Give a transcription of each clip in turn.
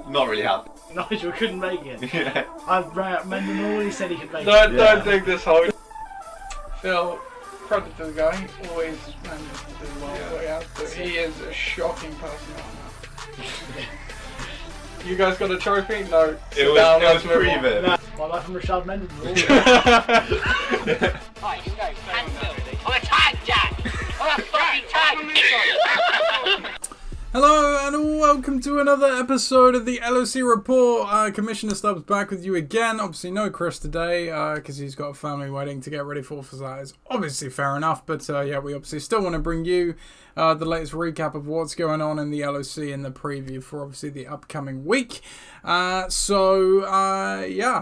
not really happy. Nigel couldn't make it. Yeah. I rang up Mendenhall, he said he could make it. Don't dig this hole. Phil, credit to the guy, always manages to do well what he has, but he is a shocking person right now. You guys got a trophy? No. It was pre-vid. Nah, my life from Rashad Mendenhall. Right, you go, cancel. I'm a tag, Jack! I'm a fucking tag! Hello and welcome to another episode of the LOC Report. Commissioner Stubbs back with you again. Obviously no Chris today because he's got a family wedding to get ready for, so that is obviously fair enough. But yeah, we obviously still want to bring you the latest recap of what's going on in the LOC and the preview for obviously the upcoming week. Yeah,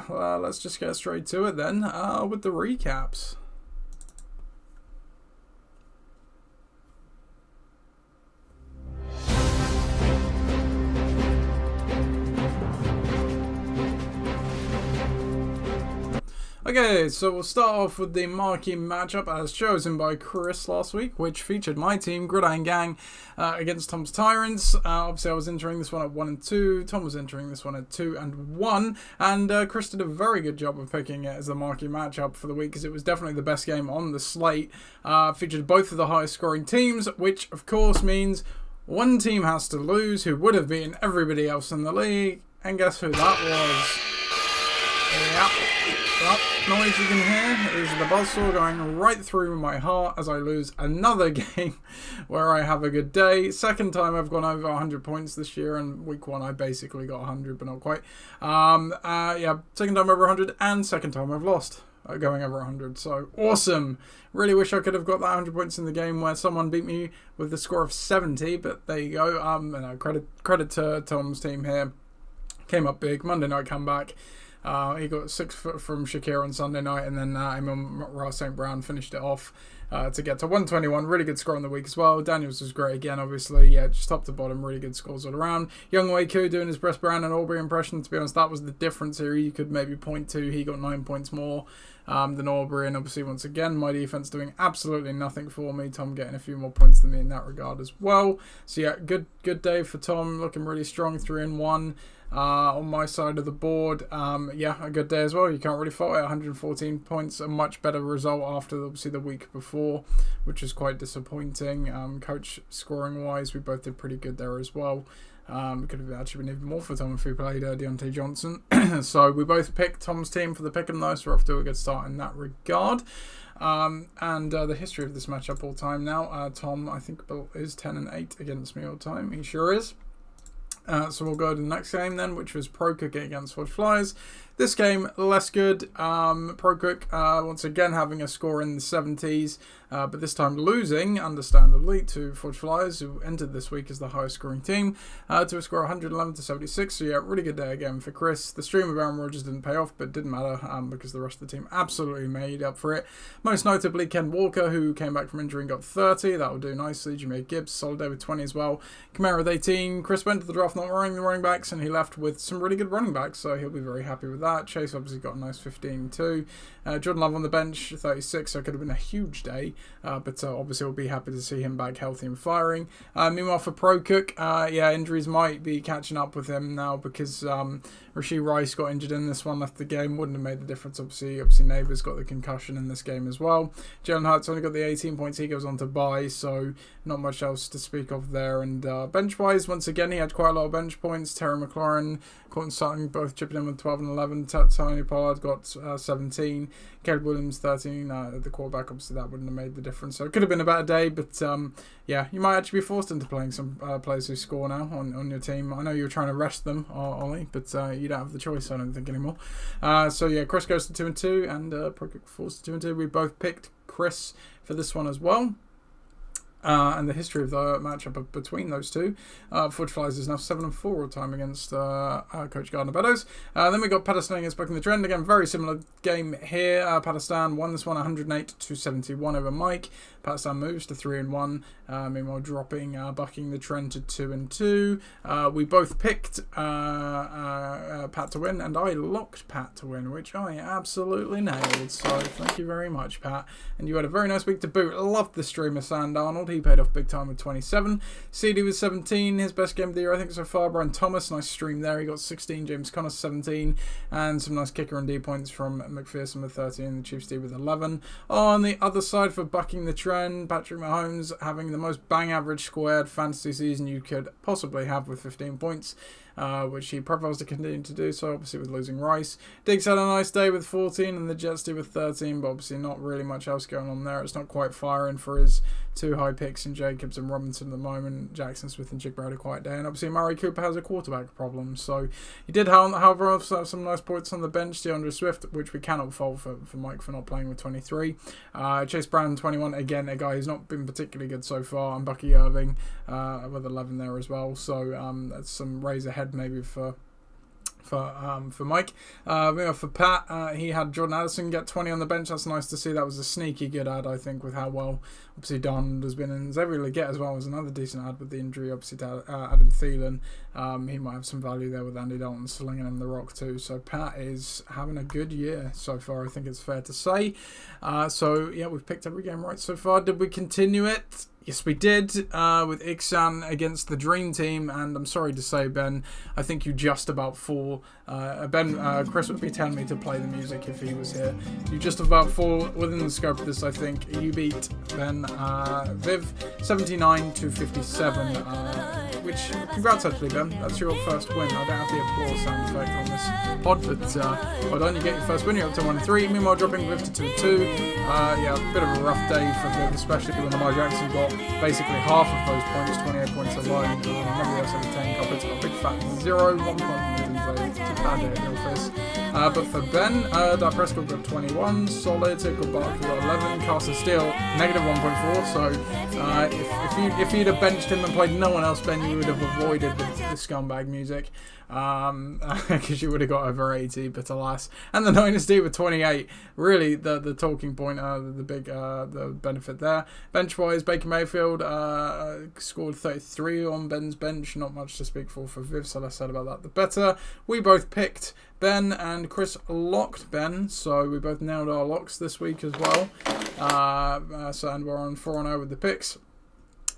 let's just get straight to it then with the recaps. Okay, so we'll start off with the marquee matchup as chosen by Chris last week, which featured my team, Gridiron Gang, against Tom's Tyrants. Obviously, I was entering this one at 1 and 2. Tom was entering this one at 2 and 1. And Chris did a very good job of picking it as the marquee matchup for the week, because it was definitely the best game on the slate. Featured both of the highest scoring teams, which of course means one team has to lose, who would have beaten everybody else in the league. And guess who that was? Yep. That noise you can hear is the buzzsaw going right through my heart as I lose another game where I have a good day. Second time I've gone over 100 points this year, and week 1 I basically got 100 but not quite. Yeah, second time over 100 and second time I've lost going over 100, so awesome. Really wish I could have got that 100 points in the game where someone beat me with the score of 70, but there you go. And credit to Tom's team here. Came up big, Monday night comeback. He got 6 foot from Shakir on Sunday night, and then Imam Ross St. Brown finished it off to get to 121. Really good score on the week as well. Daniels was great again, obviously. Yeah, just top to bottom, really good scores all around. Young Wei Koo doing his Brest Brown and Aubrey impression. To be honest, that was the difference here. You could maybe point to he got 9 points more than Aubrey, and obviously once again my defense doing absolutely nothing for me. Tom getting a few more points than me in that regard as well. So yeah, good day for Tom, looking really strong. 3 and 1. On my side of the board, yeah, a good day as well. You can't really fault it. 114 points, a much better result after obviously the week before, which is quite disappointing. Coach scoring wise, we both did pretty good there as well. Could have actually been even more for Tom if we played Deontay Johnson. So we both picked Tom's team for the pick 'em though, so we're off to a good start in that regard. And the history of this matchup all time now. Tom, I think, is 10 and 8 against me all time. He sure is. So we'll go to the next game then, which was Pro Cook against Forge Flyers. This game, less good. Pro Cook, once again, having a score in the 70s, but this time losing, understandably, to Forge Flyers, who entered this week as the highest scoring team, to a score 111 to 76. So yeah, really good day again for Chris. The stream of Aaron Rodgers didn't pay off, but didn't matter because the rest of the team absolutely made up for it. Most notably, Ken Walker, who came back from injury and got 30. That will do nicely. Jameer Gibbs, solid day with 20 as well. Kamara with 18. Chris went to the draft not wearing the running backs, and he left with some really good running backs, so he'll be very happy with that. Chase obviously got a nice 15 too. Jordan Love on the bench, 36, so it could have been a huge day, but obviously we'll be happy to see him back healthy and firing. Meanwhile for Pro Cook, yeah, injuries might be catching up with him now because Rashee Rice got injured in this one, left the game, wouldn't have made the difference. Obviously Neighbours got the concussion in this game as well. Jalen Hurts only got the 18 points, he goes on to bye, so not much else to speak of there. And bench-wise, once again, he had quite a lot of bench points. Terry McLaurin, Corton Sutton both chipping in with 12 and 11. Tony Pollard got 17. Caleb Williams 13. The quarterback, obviously that wouldn't have made the difference. So it could have been a better day, but yeah, you might actually be forced into playing some players who score now on your team. I know you were trying to rest them, Ollie, but you don't have the choice, I don't think, anymore. So yeah, Chris goes to 2 and 2, and Pro Cook falls to 2 and 2. We both picked Chris for this one as well. And the history of the matchup between those two. Forge Flyers is now 7 and 4 all time against Coach Gardner Beddoes. Then we got Patterson against Bucking the Trend. Again, very similar game here. Patterson won this one 108 to 71 over Mike. Patterson moves to 3 and 1. Meanwhile, dropping Bucking the Trend to 2 and 2. We both picked Pat to win, and I locked Pat to win, which I absolutely nailed. So thank you very much, Pat. And you had a very nice week to boot. Loved the stream of Sam Darnold. He paid off big time with 27. CD with 17. His best game of the year, I think, so far. Brian Thomas, nice stream there. He got 16. James Conner, 17. And some nice kicker and D points from McPherson with 13. The Chiefs D with 11. On the other side, for bucking the trend, Patrick Mahomes having the most bang average squared fantasy season you could possibly have with 15 points. Which he profiles to continue to do so, obviously with losing Rice. Diggs had a nice day with 14 and the Jets did with 13, but obviously not really much else going on there. It's not quite firing for his two high picks in Jacobs and Robinson at the moment. Jackson Smith and Jigba had a quiet day, and obviously Murray Cooper has a quarterback problem, so he did however have some nice points on the bench. DeAndre Swift, which we cannot fault for Mike for not playing with 23. Chase Brown 21, again a guy who's not been particularly good so far, and Bucky Irving with 11 there as well, so that's some raise ahead maybe for Mike. For Pat, he had Jordan Addison get 20 on the bench. That's nice to see. That was a sneaky good ad, I think, with how well obviously Donald has been, and Xavier Leggett as well was another decent ad with the injury obviously to Adam Thielen. He might have some value there with Andy Dalton slinging him the rock too. So Pat is having a good year so far, I think it's fair to say. So yeah, we've picked every game right so far. Did we continue it? Yes, we did, with Iksan against the Dream Team, and I'm sorry to say, Ben, I think you just about fall. Chris would be telling me to play the music if he was here. You just about fall within the scope of this, I think. You beat Ben Viv 79-57, which, congrats actually, Ben. That's your first win. I don't have the applause sound effect on this pod, but well done, you get your first win. You're up to 1-3. Meanwhile, dropping Viv to 2-2. Yeah, a bit of a rough day for Viv, especially when Lamar Jackson got basically half of those points, 28 points alone. Nobody else had a 10 couple. It's got a big fat 0, 1 point in it's a bad day at the office. But for Ben, Dak Prescott got 21, solid. Got Barkley got 11, Carson Steele negative 1.4. So if you'd have benched him and played no one else, Ben, you would have avoided the scumbag music. Because you would have got over 80, but alas. And the Niners D with 28, really the talking point, the benefit there. Bench wise, Baker Mayfield scored 33 on Ben's bench, not much to speak for Viv, so less said about that the better. We both picked Ben, and Chris locked Ben, so we both nailed our locks this week as well. And we're on 4-0 with the picks.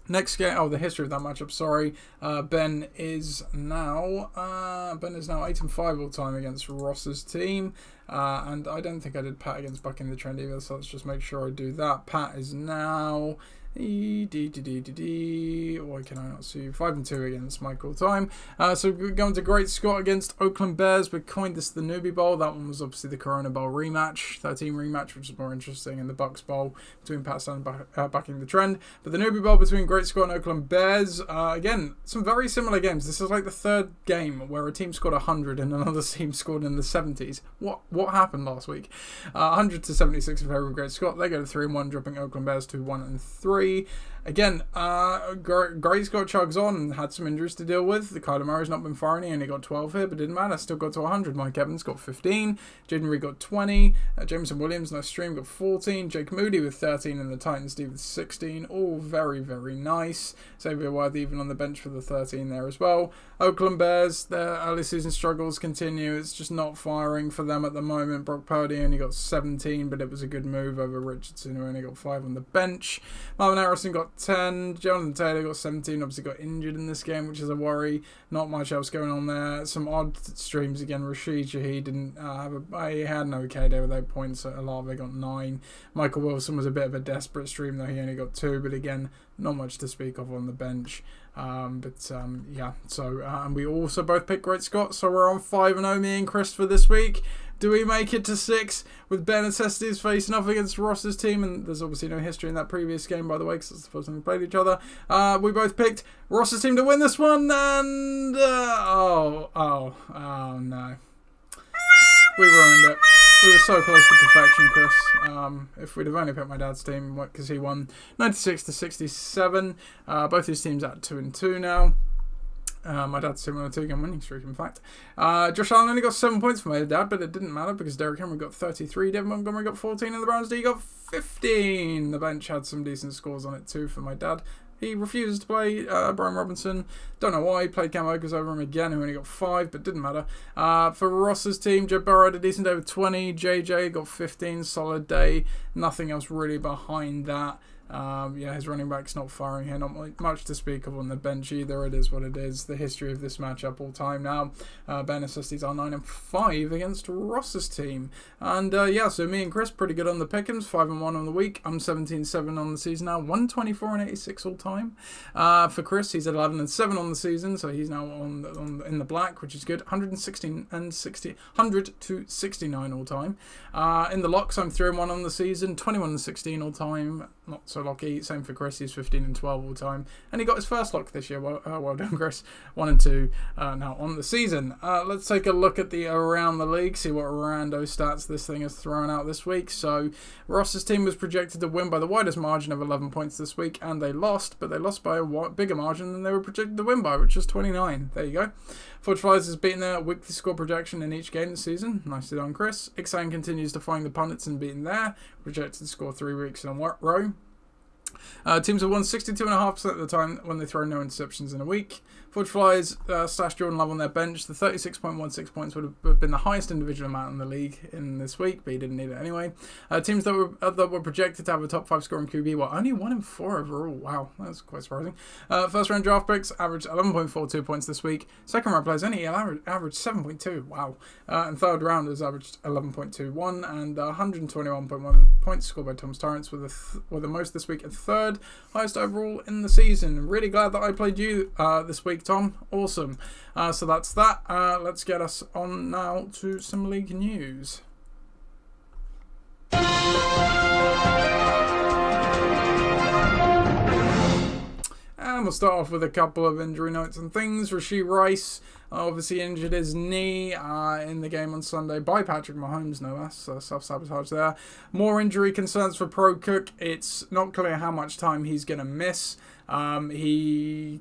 Next game, the history of that matchup, sorry. Ben is now 8-5 all time against Ross's team. And I don't think I did Pat against Bucking the Trend either, so let's just make sure I do that. Pat is now why can I not see you? 5-2 against Mike all time. So we're going to Great Scott against Oakland Bears. We coined this the Newbie Bowl. That one was obviously the Corona Bowl rematch, 13 rematch, which is more interesting, and the Bucks Bowl between Pat Stone and Bucking the Trend. But the Newbie Bowl between Great Scott and Oakland Bears, again, some very similar games. This is like the third game where a team scored 100 and another team scored in the 70s. What happened last week? 100-76 in favour of Great Scott. They go to 3-1, dropping Oakland Bears to 1-3. Again, Great Scott chugs on and had some injuries to deal with. The Kyler Murray's not been firing. He only got 12 here, but didn't matter. Still got to 100. Mike Evans got 15. Jaden Reed got 20. Jameson Williams, nice stream, got 14. Jake Moody with 13 and the Titans D with 16. All very, very nice. Xavier Worthy even on the bench for the 13 there as well. Oakland Bears, their early season struggles continue. It's just not firing for them at the moment. Brock Purdy only got 17, but it was a good move over Richardson, who only got 5 on the bench. Marvin Harrison got 10. Jonathan Taylor got 17. Obviously got injured in this game, which is a worry. Not much else going on there. Some odd streams again. Rashid Shaheed didn't he had an okay day with 8 points. Olave got 9. Michael Wilson was a bit of a desperate stream though. He only got 2, but again, not much to speak of on the bench. Yeah. So and we also both picked Great Scott. So we're on 5-0, me and Chris, for this week. Do we make it to 6 with Ben and Cestes facing off against Ross's team? And there's obviously no history in that previous game, by the way, because it's the first time we played each other. We both picked Ross's team to win this one, and oh no, we ruined it. We were so close to perfection, Chris. If we'd have only picked my dad's team, because he won 96-67. Both his teams at 2-2 now. My dad's team on a 2-game winning streak, in fact. Josh Allen only got 7 points for my dad, but it didn't matter because Derrick Henry got 33, David Montgomery got 14, and the Browns D got 15. The bench had some decent scores on it too for my dad. He refused to play Brian Robinson. Don't know why. He played Cam Akers over him again, who only got 5, but didn't matter. For Ross's team, Joe Burrow had a decent day with 20. JJ got 15, solid day. Nothing else really behind that. Yeah, his running back's not firing here, not much to speak of on the bench either. It is what it is. The history of this matchup all time now. Ben assists are 9-5 against Ross's team. And yeah, so me and Chris pretty good on the pick'ems, 5-1 on the week. I'm 17-7 on the season now, 124-86 all time. For Chris, he's at 11-7 on the season, so he's now in the black, which is good. 100-69 all time. In the locks, I'm 3-1 on the season, 21-16 all time. Not so lucky. Same for Chris, he's 15-12 all time. And he got his first lock this year. Well done, Chris. 1-2 now on the season. Let's take a look at the around the league, see what rando stats this thing has thrown out this week. So Ross's team was projected to win by the widest margin of 11 points this week, and they lost, but they lost by a bigger margin than they were projected to win by, which was 29. There you go. Forge Flyers has beaten their weekly score projection in each game this season. Nicely done, Chris. Ixan continues defying the pundits and beating their projected to score 3 weeks in a row. Teams have won 62.5% of the time when they throw no interceptions in a week. Forge Flyers stashed Jordan Love on their bench. The 36.16 points would have been the highest individual amount in the league in this week, but he didn't need it anyway. Teams that were projected to have a top 5 scoring QB were only 1-4 overall. Wow, that's quite surprising. First round draft picks averaged 11.42 points this week. Second round players only averaged 7.2. Wow. And third rounders averaged 11.21 and 121.1 points scored by Thomas Torrance, with the most this week and third highest overall in the season. Really glad that I played you this week, Tom. Awesome. So that's that. Let's get us on now to some league news. And we'll start off with a couple of injury notes and things. Rashee Rice obviously injured his knee in the game on Sunday by Patrick Mahomes, no less. Self-sabotage there. More injury concerns for Pro Cook. It's not clear how much time he's going to miss. He's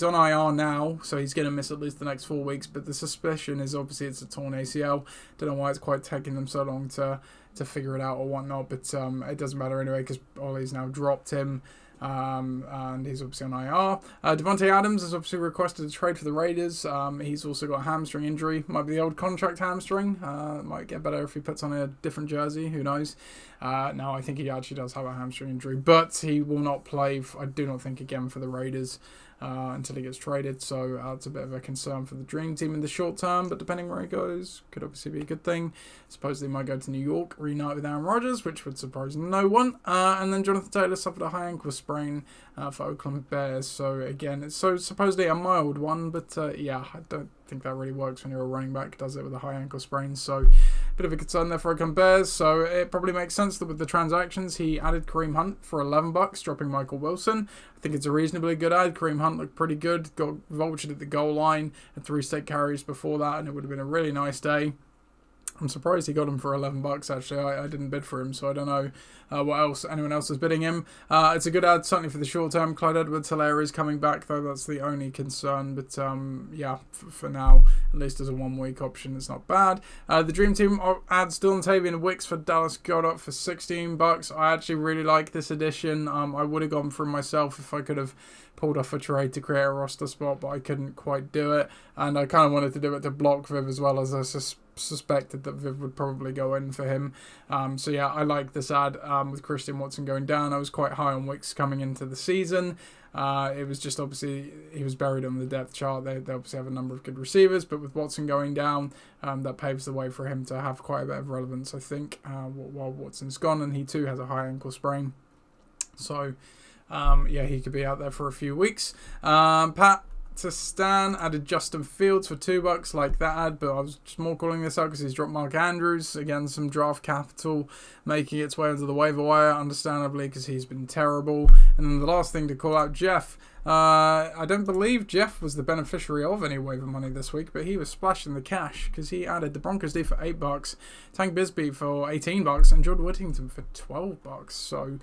on IR now, so he's going to miss at least the next 4 weeks. But the suspicion is obviously it's a torn ACL. Don't know why it's quite taking them so long to figure it out or whatnot. But it doesn't matter anyway because Ollie's now dropped him. And he's obviously on IR. Devontae Adams has obviously requested a trade for the Raiders. He's also got a hamstring injury. Might be the old contract hamstring. Might get better if he puts on a different jersey. Who knows? No, I think he actually does have a hamstring injury. But he will not play, I do not think, again for the Raiders until he gets traded. So it's a bit of a concern for the Dream Team in the short term. But depending where he goes, could obviously be a good thing. Supposedly he might go to New York, reunite with Aaron Rodgers, which would surprise no one. And then Jonathan Taylor suffered a high ankle sprain for Oakland Bears. So again, it's supposedly a mild one, but yeah, I don't think that really works when you're a running back, does it, with a high ankle sprain. So bit of a concern there for Oakland Bears. So it probably makes sense that with the transactions, he added Kareem Hunt for $11, dropping Michael Wilson. I think it's a reasonably good ad. Kareem Hunt looked pretty good, got vultured at the goal line, had 3 straight carries before that, and it would have been a really nice day. I'm surprised he got him for $11 actually. I didn't bid for him, so I don't know what anyone else is bidding him. It's a good ad certainly for the short term. Clyde Edwards-Helaire is coming back though, that's the only concern, but yeah, for now, at least as a 1 week option, it's not bad. The Dream Team adds Dylan Tavian Wicks for Dallas Goedert for $16. I actually really like this addition. I would have gone for him myself if I could have pulled off a trade to create a roster spot, but I couldn't quite do it, and I kind of wanted to do it to block Viv as well, as I suspected that Viv would probably go in for him. So yeah, I like this ad with Christian Watson going down. I was quite high on Wicks coming into the season. It was just obviously he was buried on the depth chart. They obviously have a number of good receivers, but with Watson going down, that paves the way for him to have quite a bit of relevance, I think, while Watson's gone, and he too has a high ankle sprain. So yeah, he could be out there for a few weeks. Pat to Stan added Justin Fields for $2, like that ad, but I was just more calling this out because he's dropped Mark Andrews. Again, some draft capital making its way onto the waiver wire, understandably, because he's been terrible. And then the last thing to call out, Jeff. I don't believe Jeff was the beneficiary of any waiver money this week, but he was splashing the cash because he added the Broncos D for $8, Tank Bisbee for $18, and Jordan Whittington for $12. So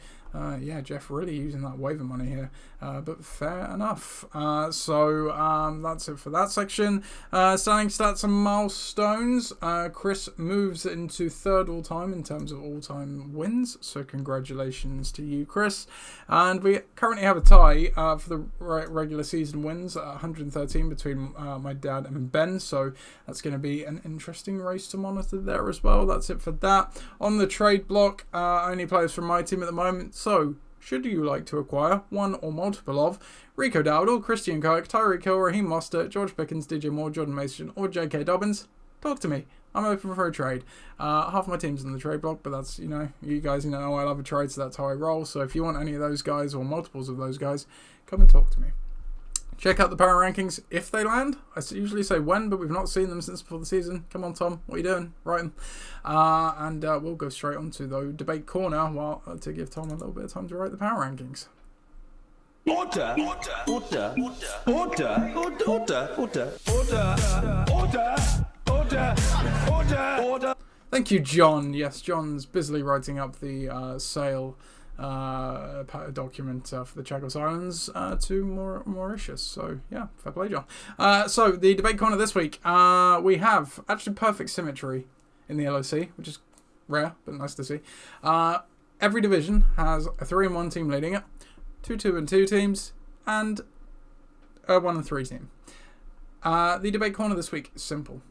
yeah, Jeff really using that waiver money here, but fair enough. So that's it for that section. Standing stats and milestones. Chris moves into third all time in terms of all time wins, so congratulations to you, Chris. And we currently have a tie for the regular season wins at 113 between my dad and Ben, so that's going to be an interesting race to monitor there as well. That's it for that. On the trade block, only players from my team at the moment. So should you like to acquire one or multiple of Rico Dowdle, Christian Kirk, Tyreek Hill, Raheem Mostert, George Pickens, DJ Moore, Jordan Mason, or J.K. Dobbins? Talk to me. I'm open for a trade. Half my team's in the trade block, but that's, you guys know I love a trade, so that's how I roll. So if you want any of those guys or multiples of those guys, come and talk to me. Check out the power rankings if they land. I usually say when, but we've not seen them since before the season. Come on, Tom. What are you doing? Writing. And we'll go straight on to the debate corner to give Tom a little bit of time to write the power rankings. Order. Thank you, John. Yes, John's busily writing up the sale document for the Chagos Islands to Mauritius. So, yeah, fair play, John. So, the debate corner this week, we have actually perfect symmetry in the LOC, which is rare, but nice to see. Every division has a 3-1 team leading it, 2-2-2 teams, and a 1-3 team. The debate corner this week is simple.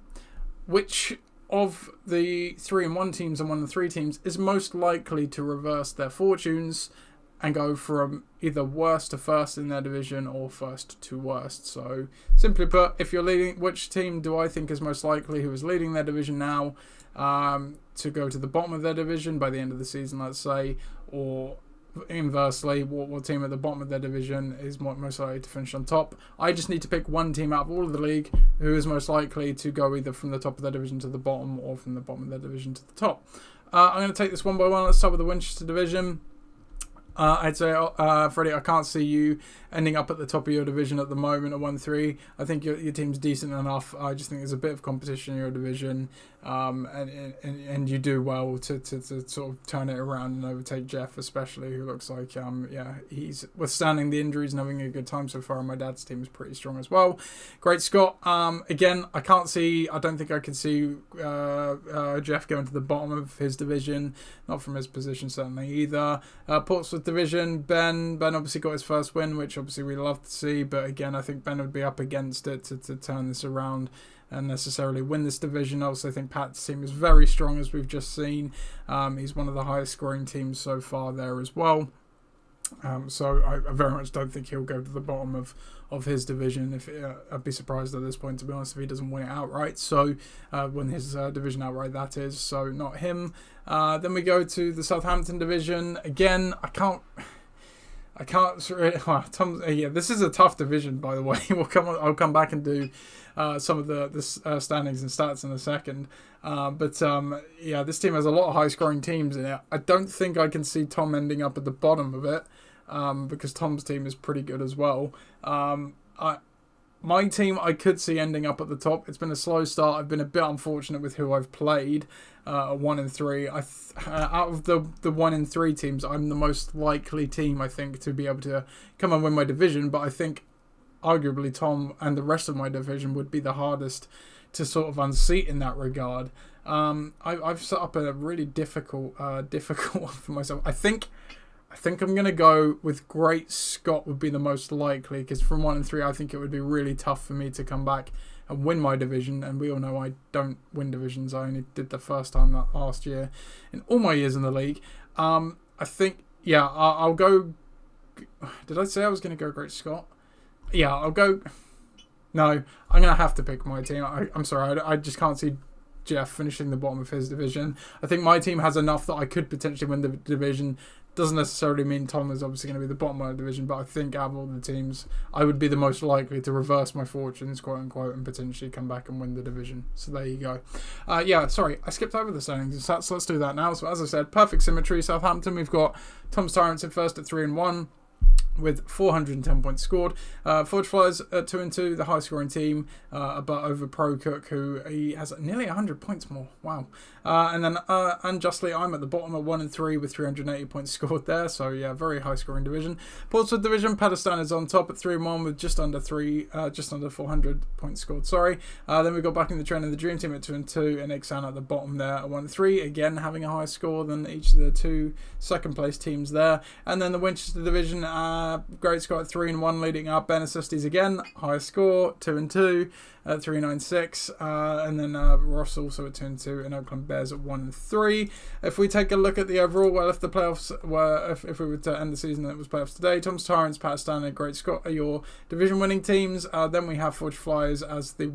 Which of the 3-1 teams and 1-3 teams is most likely to reverse their fortunes and go from either worst to first in their division or first to worst? So, simply put, if you're leading, which team do I think is most likely who is leading their division now to go to the bottom of their division by the end of the season, let's say, or inversely, what team at the bottom of their division is most likely to finish on top? I just need to pick one team out of all of the league who is most likely to go either from the top of their division to the bottom or from the bottom of their division to the top. I'm going to take this one by one. Let's start with the Winchester division. I'd say, Freddie, I can't see you ending up at the top of your division at the moment at 1-3. I think your team's decent enough. I just think there's a bit of competition in your division, and you do well to sort of turn it around and overtake Jeff, especially, who looks like he's withstanding the injuries and having a good time so far. And my dad's team is pretty strong as well. Great Scott. Again, I don't think I could see Jeff going to the bottom of his division, not from his position certainly either. Portsmouth division, Ben obviously got his first win, which obviously we love to see, but again, I think Ben would be up against it to turn this around and necessarily win this division. I also think Pat's team is very strong, as we've just seen. He's one of the highest scoring teams so far there as well. So I very much don't think he'll go to the bottom of his division. I'd be surprised at this point, to be honest, if he doesn't win it outright. So win his division outright, that is. So not him. Then we go to the Southampton division. Again, I can't. This is a tough division, by the way. I'll come back and do some of the standings and stats in a second. This team has a lot of high-scoring teams in it. I don't think I can see Tom ending up at the bottom of it, because Tom's team is pretty good as well. My team, I could see ending up at the top. It's been a slow start. I've been a bit unfortunate with who I've played. 1-3. Out of the 1-3 teams, I'm the most likely team, I think, to be able to come and win my division. But I think, arguably, Tom and the rest of my division would be the hardest to sort of unseat in that regard. I've set up a really difficult for myself. I think I'm going to go with Great Scott would be the most likely, because from 1-3, I think it would be really tough for me to come back and win my division. And we all know I don't win divisions. I only did the first time that last year in all my years in the league. I think, I'll go. Did I say I was going to go Great Scott? Yeah, I'll go. No, I'm going to have to pick my team. I'm sorry, I just can't see Jeff finishing the bottom of his division. I think my team has enough that I could potentially win the division. Doesn't necessarily mean Tom is obviously going to be the bottom of the division, but I think out of all the teams, I would be the most likely to reverse my fortunes, quote unquote, and potentially come back and win the division. So there you go. Sorry, I skipped over the standings and stats, so let's do that now. So as I said, perfect symmetry. Southampton, we've got Tom's Tyrants in first at 3-1. With 410 points scored. Forge Flyers at 2-2, the high scoring team, but over Pro Cook, who he has nearly 100 points more. Wow. And then unjustly, I'm at the bottom at 1-3 with 380 points scored there. So yeah, very high scoring division. Portsmouth division, Padistan is on top at 3-1 with just under 400 points scored. Sorry. Then we've got back in the trend in the Dream Team at 2-2, and Ixan at the bottom there at 1-3. Again, having a higher score than each of the two second place teams there. And then the Winchester division. Great Scott at 3-1 leading up. Ben Assisties again, high score, 2-2 at 396. And then Ross also at 2-2 and Oakland Bears at 1-3. If we take a look at the overall, well, if the playoffs were, if we were to end the season that was playoffs today, Tom's Tyrants, Pat Stanley, Great Scott are your division winning teams. Then we have Forge Flyers as the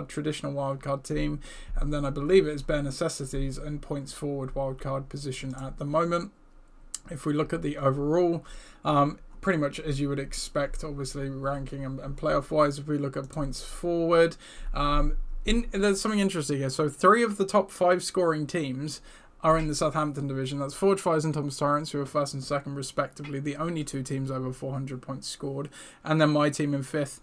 traditional wildcard team. And then I believe it is Bare Necessities and points forward wildcard position at the moment. If we look at the overall, pretty much as you would expect, obviously ranking and playoff wise. If we look at points forward, there's something interesting here. So 3 of the top 5 scoring teams are in the Southampton division. That's Forge Flyers and Tom's Tyrants, who are first and second respectively, the only 2 teams over 400 points scored. And then my team in 5th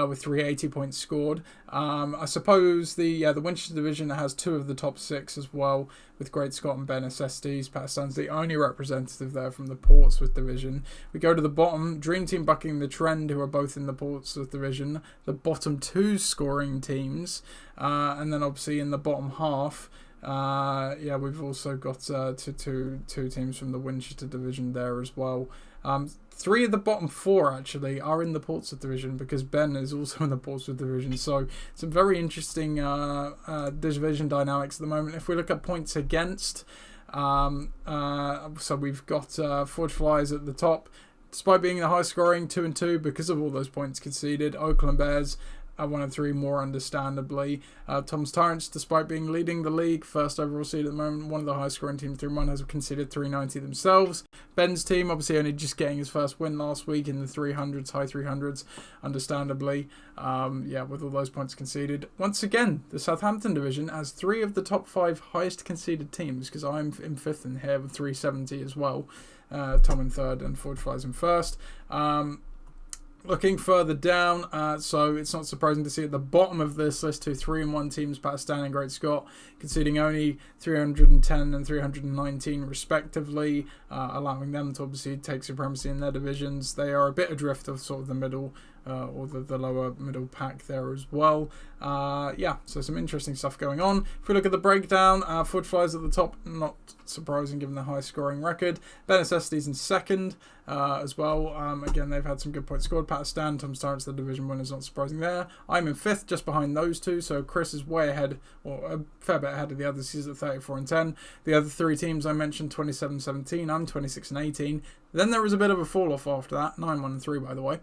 with 380 points scored. I suppose the Winchester division has 2 of the top 6 as well, with Great Scott and Ben Necessities. Pakistan's the only representative there from the Portsmouth division. We go to the bottom, Dream Team Bucking the Trend, who are both in the Portsmouth division, the bottom 2 scoring teams. And then obviously in the bottom half, we've also got two teams from the Winchester division there as well. 3 of the bottom 4 actually are in the Portsmouth division, because Ben is also in the Portsmouth division. So some very interesting division dynamics at the moment. If we look at points against, so we've got Forge Flyers at the top, despite being the high scoring 2-2 because of all those points conceded. Oakland Bears 1-3 more understandably. Tom's Tyrants, despite being leading the league, first overall seed at the moment, one of the highest scoring teams, 3-1, has conceded 390 themselves. Ben's team obviously only just getting his first win last week in the 300s, high 300s, understandably. With all those points conceded. Once again, the Southampton division has 3 of the top 5 highest conceded teams, because I'm in 5th in here with 370 as well. Tom in 3rd and Forge Flies in 1st. Looking further down, so it's not surprising to see at the bottom of this list 2 3-1 teams, Pakistan and Great Scott, conceding only 310 and 319 respectively, allowing them to obviously take supremacy in their divisions. They are a bit adrift of sort of the middle or the lower middle pack there as well. So some interesting stuff going on. If we look at the breakdown, Forge Flyers at the top, not surprising given the high scoring record. Ben Necessities in 2nd as well. Again, they've had some good points scored. Pakistan, Tom's Tyrants, the division winners, not surprising there. I'm in 5th, just behind those 2, so Chris is way ahead, or a fair bit ahead of the others. He's at 34 and 10. The other 3 teams I mentioned, 27-17. I'm 26 and 18. Then there was a bit of a fall off after that, 9-1-3 by the way.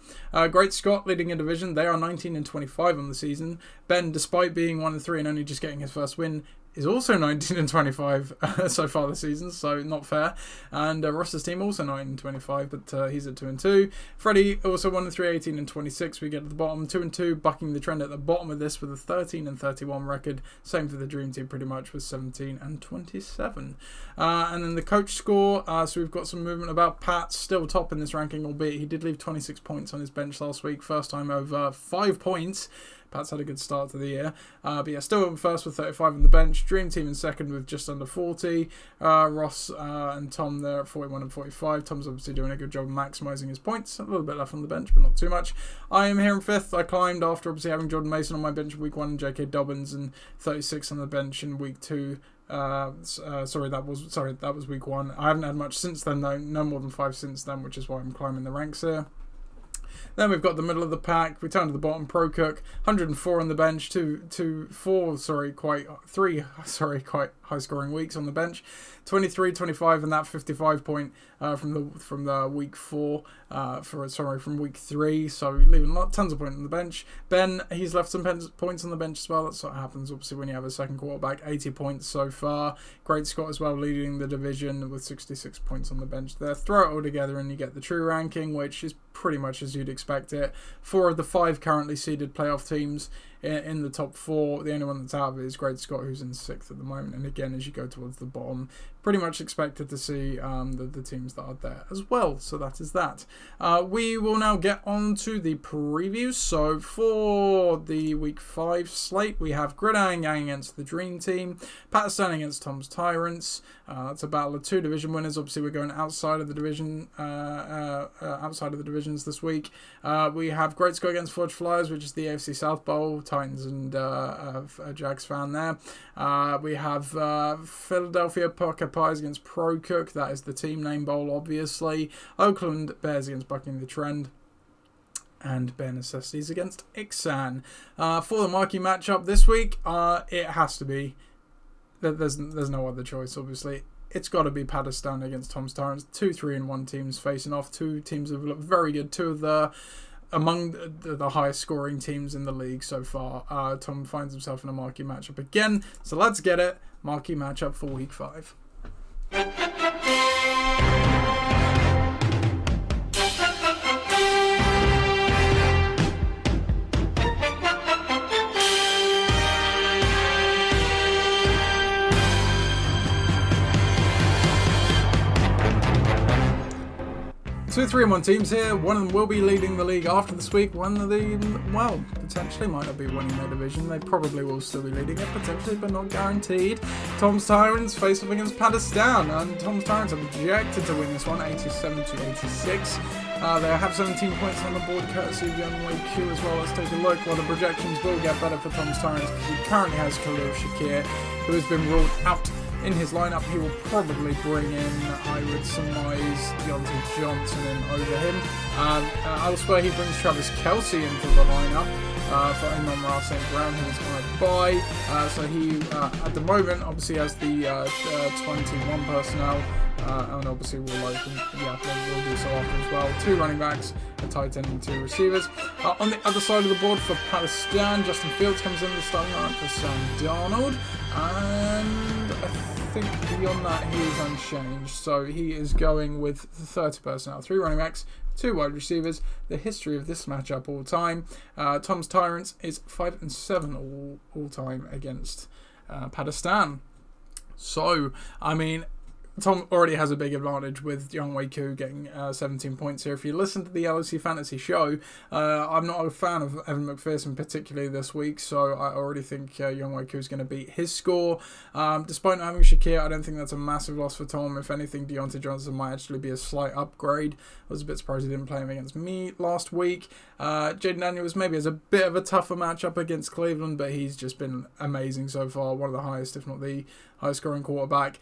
Great Scott leading a division. They are 19 and 25 on the season. Ben, despite being 1-3 and only just getting his first win, is also 19 and 25 so far this season, so not fair. And Ross's team also 19 and 25, but he's at 2-2. Freddie also 1-3, 18 and 26. We get to the bottom, 2-2, bucking the trend at the bottom of this with a 13 and 31 record. Same for the Dream Team pretty much with 17 and 27. And then the coach score, so we've got some movement about. Pat still top in this ranking, albeit he did leave 26 points on his bench last week, first time over 5 points. Pat's had a good start to the year. Still in 1st with 35 on the bench. Dream Team in 2nd with just under 40. Ross and Tom there at 41 and 45. Tom's obviously doing a good job of maximising his points. A little bit left on the bench, but not too much. I am here in 5th. I climbed after obviously having Jordan Mason on my bench in week 1 and J.K. Dobbins and 36 on the bench in week 2. That was week 1. I haven't had much since then though. No more than 5 since then, which is why I'm climbing the ranks here. Then we've got the middle of the pack. We turn to the bottom. Pro Cook, 104 on the bench. 3 quite high scoring weeks on the bench. 23, 25, and that 55 point from the week 4. From week 3. So leaving tons of points on the bench. Ben, he's left some points on the bench as well. That's what happens obviously when you have a second quarterback. 80 points so far. Great Scott as well, leading the division with 66 points on the bench there. Throw it all together and you get the true ranking, which is pretty much as you'd expect it. 4 of the 5 currently seeded playoff teams in the top 4. The only one that's out of it is Great Scott, who's in 6th at the moment. And again, as you go towards the bottom, pretty much expected to see the teams that are there as well. So that is that. We will now get on to the previews. So for the week 5 slate, we have Gridiron Gang against the Dream Team, Pakistan against Tom's Tyrants. That's a battle of 2 division winners. Obviously, we're going outside of the division, outside of the divisions this week. We have Great Scott against Forge Flyers, which is the AFC South Bowl. Titans and Jags fan there. We have Philadelphia Poker Pies against Pro Cook. That is the team name bowl, obviously. Oakland Bears against Bucking the Trend. And Bare Necessities against Ixan. For the marquee matchup this week, it has to be. There's no other choice, obviously. It's got to be Pakistan against Tom's Tyrants. 2 3-1 teams facing off. Two teams that have looked very good. Two of the among the highest scoring teams in the league so far. Tom finds himself in a marquee matchup again. So let's get it. Marquee matchup for week 5. 2 3-1 teams here. One of them will be leading the league after this week. One of them, well, potentially might not be winning their division. They probably will still be leading it, potentially, but not guaranteed. Tom's Tyrants face off against Pakistan, and Tom's Tyrants are projected to win this one, 87-86. They have 17 points on the board, courtesy of Young Wei Q as well. Let's take a look. Well, the projections will get better for Tom's Tyrants because he currently has Khalil Shakir, who has been ruled out. In his lineup, he will probably bring in, I would surmise, Deontay Johnson in over him. Elsewhere, he brings Travis Kelce into the lineup for Amon-Ra St. Brown, who is on a bye. So he, at the moment, obviously has the 21 personnel. And obviously we'll do so after as well. 2 running backs, a tight end and 2 receivers. On the other side of the board for Pakistan, Justin Fields comes in the starting lineup for Sam Darnold, and I think beyond that he is unchanged. So he is going with 30 personnel, 3 running backs, 2 wide receivers. The history of this matchup all time, Tom's Tyrants is 5-7 all time against Pakistan. So I mean, Tom already has a big advantage with Young Wei Koo getting 17 points here. If you listen to the LOC Fantasy show, I'm not a fan of Evan McPherson particularly this week, so I already think Young Wei Koo is going to beat his score. Despite not having Shakir, I don't think that's a massive loss for Tom. If anything, Deontay Johnson might actually be a slight upgrade. I was a bit surprised he didn't play him against me last week. Jaden Daniels maybe has a bit of a tougher matchup against Cleveland, but he's just been amazing so far. One of the highest, if not the highest scoring quarterback.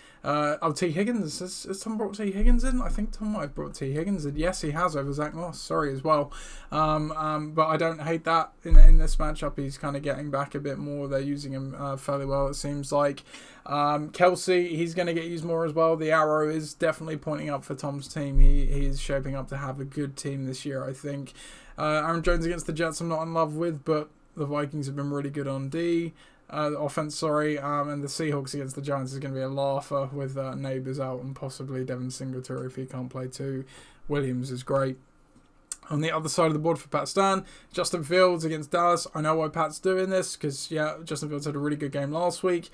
T. Higgins. Has Tom brought T. Higgins in? I think Tom might have brought T. Higgins in. Yes, he has over Zach Moss. Sorry as well. But I don't hate that in this matchup. He's kind of getting back a bit more. They're using him fairly well, it seems like. Kelce, he's going to get used more as well. The arrow is definitely pointing up for Tom's team. He is shaping up to have a good team this year, I think. Aaron Jones against the Jets I'm not in love with, but the Vikings have been really good on offense, and the Seahawks against the Giants is going to be a laugher with Neighbours out and possibly Devin Singletary if he can't play too. Williams is great. On the other side of the board for Pakistan, Justin Fields against Dallas. I know why Pat's doing this because, Justin Fields had a really good game last week.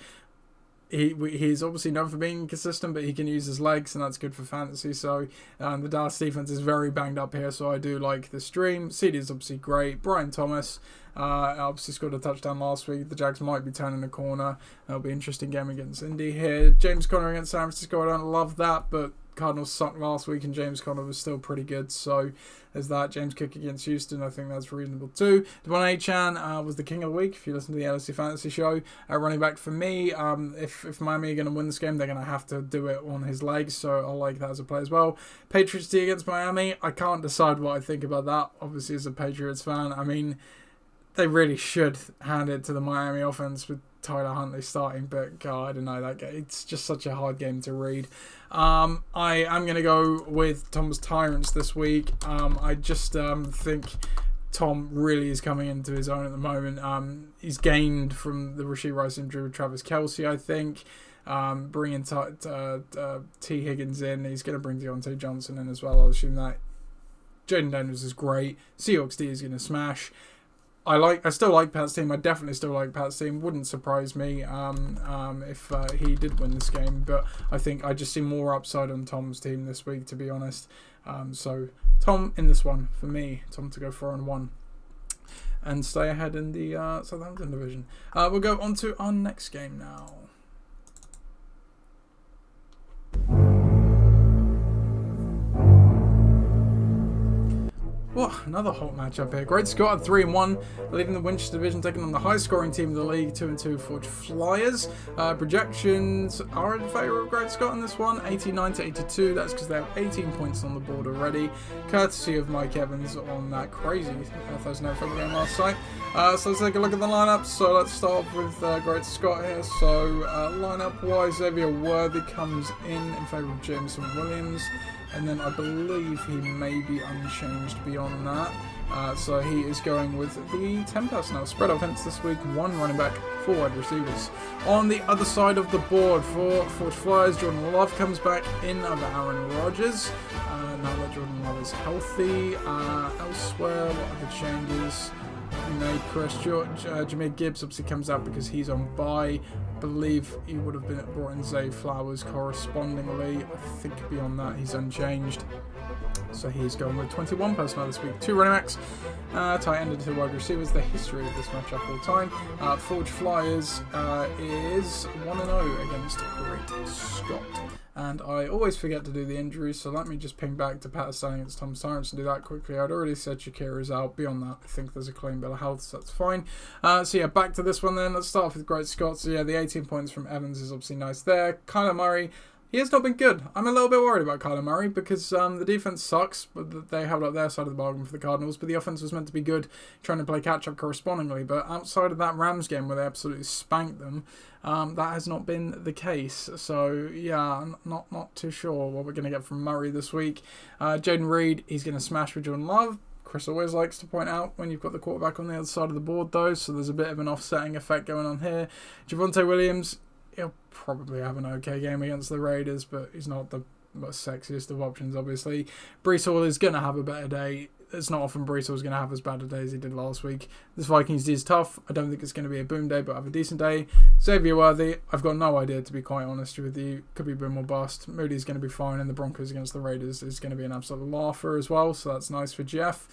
He's obviously known for being consistent, but he can use his legs, and that's good for fantasy. So the Dallas defense is very banged up here, so I do like the stream. CD is obviously great. Brian Thomas obviously scored a touchdown last week. The Jags might be turning the corner. It'll be an interesting game against Indy here. James Conner against San Francisco. I don't love that, but Cardinals sucked last week and James Conner was still pretty good, so there's that. James Cook against Houston, I think that's reasonable too. Devon A-Chan was the king of the week if you listen to the LOC Fantasy show. Running back for me, if Miami are going to win this game, they're going to have to do it on his legs, so I like that as a play as well. Patriots D against Miami, I can't decide what I think about that, obviously as a Patriots fan. I mean, they really should hand it to the Miami offense with Tyler Huntley starting, but God, I don't know, that game, it's just such a hard game to read. I am going to go with Tom's Tyrants this week. I just think Tom really is coming into his own at the moment. He's gained from the Rashee Rice injury with Travis Kelce, I think. Bringing T. Higgins in, he's going to bring Deontay Johnson in as well. I'll assume that. Jaden Daniels is great. Seahawks D is going to smash. I still like Pat's team. I definitely still like Pat's team. Wouldn't surprise me if he did win this game. But I think I just see more upside on Tom's team this week, to be honest. So Tom in this one for me. Tom to go 4-1 and stay ahead in the Southampton division. We'll go on to our next game now. Whoa, another hot matchup here. Great Scott at 3-1, leading the Winchester division, taking on the high scoring team of the league, 2-2 Forge Flyers. Projections are in favour of Great Scott in this one, 89 to 82. That's because they have 18 points on the board already, courtesy of Mike Evans on that crazy Thursday night football game last night. So let's take a look at the lineup. So let's start off with Great Scott here. So lineup wise, Xavier Worthy comes in favour of Jameson Williams. And then I believe he may be unchanged beyond that. So he is going with the 10 personnel. Spread offense this week, 1 running back, 4 wide receivers. On the other side of the board for Forge Flyers, Jordan Love comes back in over Aaron Rodgers. Now that Jordan Love is healthy. Elsewhere, what are the changes? Made Chris Jameer Gibbs obviously comes out because he's on bye. I believe he would have been brought in Zay Flowers correspondingly. I think beyond that he's unchanged. So he's going with 21 personnel this week. 2 running backs, tight end and 2 wide receivers. The history of this matchup all time. Forge Flyers is 1-0 against Great Scott. And I always forget to do the injuries, so let me just ping back to Pakistan against Tom Science and do that quickly. I'd already said Shakira's out. Beyond that, I think there's a clean bill of health, so that's fine. So yeah, back to this one then. Let's start off with Great Scott. So yeah, the 18 points from Evans is obviously nice there. Kyler Murray, he has not been good. I'm a little bit worried about Kyler Murray because the defense sucks, but they held up their side of the bargain for the Cardinals. But the offense was meant to be good, trying to play catch-up correspondingly. But outside of that Rams game where they absolutely spanked them, that has not been the case. So yeah, I'm not too sure what we're going to get from Murray this week. Jaden Reed, he's going to smash with Jordan Love. Chris always likes to point out when you've got the quarterback on the other side of the board, though. So there's a bit of an offsetting effect going on here. Javonte Williams, he'll probably have an okay game against the Raiders, but he's not the most sexiest of options, obviously. Breece Hall is going to have a better day. It's not often Breece Hall's going to have as bad a day as he did last week. This Vikings D is tough. I don't think it's going to be a boom day, but have a decent day. Xavier Worthy, I've got no idea, to be quite honest with you. Could be boom or bust. Moody's going to be fine, and the Broncos against the Raiders is going to be an absolute laugher as well, so that's nice for Jeff.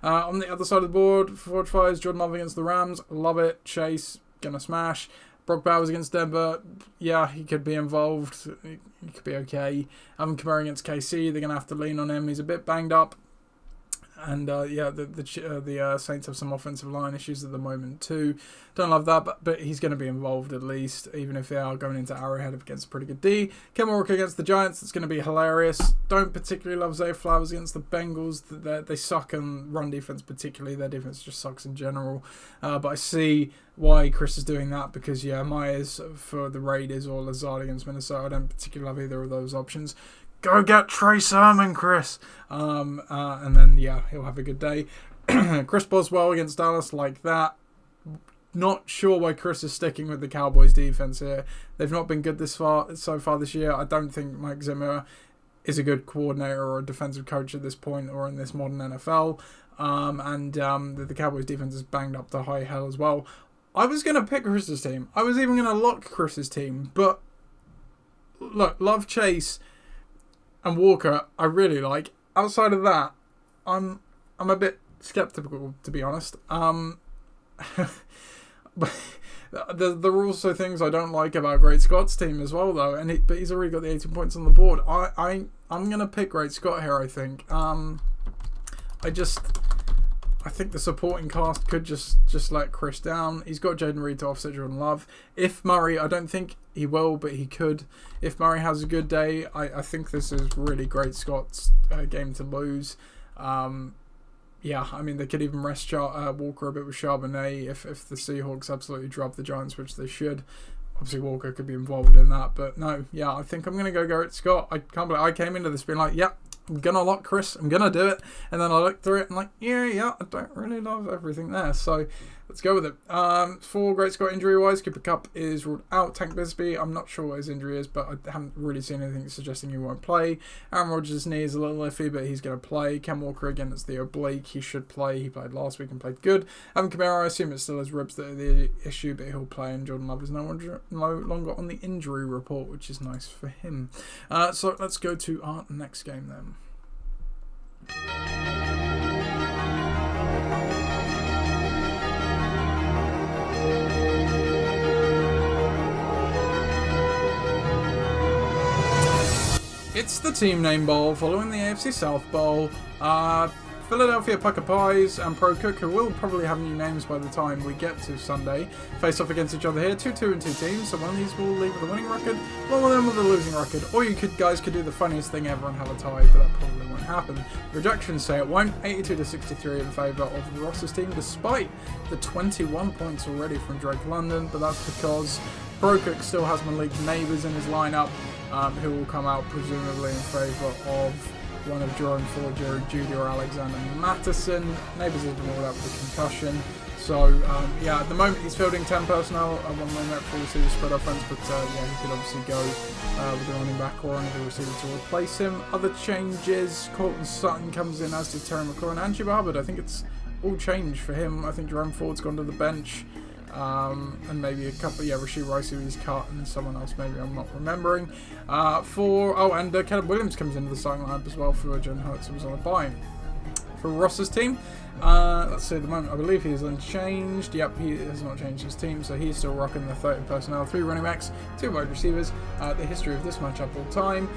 On the other side of the board, Forge Flyers, Jordan Love against the Rams. Love it. Chase, going to smash. Brock Bowers against Denver, yeah, he could be involved. He could be okay. Alvin Kamara against KC, they're going to have to lean on him. He's a bit banged up. And yeah, the Saints have some offensive line issues at the moment too. Don't love that, but he's going to be involved at least, even if they are going into Arrowhead against a pretty good D. Ken Walker against the Giants, it's going to be hilarious. Don't particularly love Zay Flowers against the Bengals. They suck in run defense particularly. Their defense just sucks in general. But I see why Chris is doing that because, yeah, Myers for the Raiders or Lazard against Minnesota, I don't particularly love either of those options. Go get Trey Sermon, Chris. And then, yeah, he'll have a good day. Chris Boswell against Dallas, like that. Not sure why Chris is sticking with the Cowboys defense here. They've not been good so far this year. I don't think Mike Zimmer is a good coordinator or a defensive coach at this point or in this modern NFL. The Cowboys defense is banged up to high hell as well. I was going to pick Chris's team. I was even going to lock Chris's team. But, look, Love, Chase and Walker, I really like. Outside of that, I'm a bit skeptical, to be honest. But there are also things I don't like about Great Scott's team as well, though. But he's already got the 18 points on the board. I'm gonna pick Great Scott here. I think. I think the supporting cast could just let Chris down. He's got Jaden Reed to offset Jordan Love. If Murray, I don't think he will, but he could. If Murray has a good day, I think this is really Great Scott's game to lose. Yeah, I mean, they could even rest Walker a bit with Charbonnet if the Seahawks absolutely drop the Giants, which they should. Obviously, Walker could be involved in that, but no, yeah, I think I'm going to go Great Scott. I can't believe I came into this being like, yep. I'm going to lock Chris. I'm going to do it. And then I looked through it and like, yeah, I don't really love everything there. So let's go with it. For Great Scott injury-wise, Cooper Kupp is ruled out. Tank Bisbee, I'm not sure what his injury is, but I haven't really seen anything suggesting he won't play. Aaron Rodgers' knee is a little iffy, but he's going to play. Ken Walker, again, it's the oblique. He should play. He played last week and played good. Alvin Kamara, I assume it's still his ribs that are the issue, but he'll play. And Jordan Love is no longer on the injury report, which is nice for him. So let's go to our next game then. It's the Team Name Bowl following the AFC South Bowl. Philadelphia Pucker Pies and Pro Cook, who will probably have new names by the time we get to Sunday, face off against each other here. 2-2 and 2 teams, so one of these will leave with a winning record, one of them with a losing record. Or you guys could do the funniest thing ever and have a tie, but that probably won't happen. Rejections say it won't. 82-63 in favour of Ross's team, despite the 21 points already from Drake London, but that's because Pro Cook still has Malik Neighbours in his lineup, who will come out presumably in favour of one of Jerome Ford, Jared Judy or Alexander Mattison. Neighbours has been ruled out with a concussion. So, yeah, at the moment he's fielding 10 personnel and one running back for receiver spread offense, but yeah, he could obviously go with the running back or another receiver to replace him. Other changes, Colton Sutton comes in, as does Terry McLaurin and Chuba Hubbard. I think it's all changed for him. I think Jerome Ford's gone to the bench. And maybe a couple, yeah, Rashid Rice who he's cut, and someone else maybe I'm not remembering. And Caleb Williams comes into the starting lineup as well for Jen Hurts, who was on a bye. For Ross's team, let's see at the moment, I believe he is unchanged. Yep, he has not changed his team, so he's still rocking the 30 personnel, 3 running backs, 2 wide receivers. The history of this matchup all time,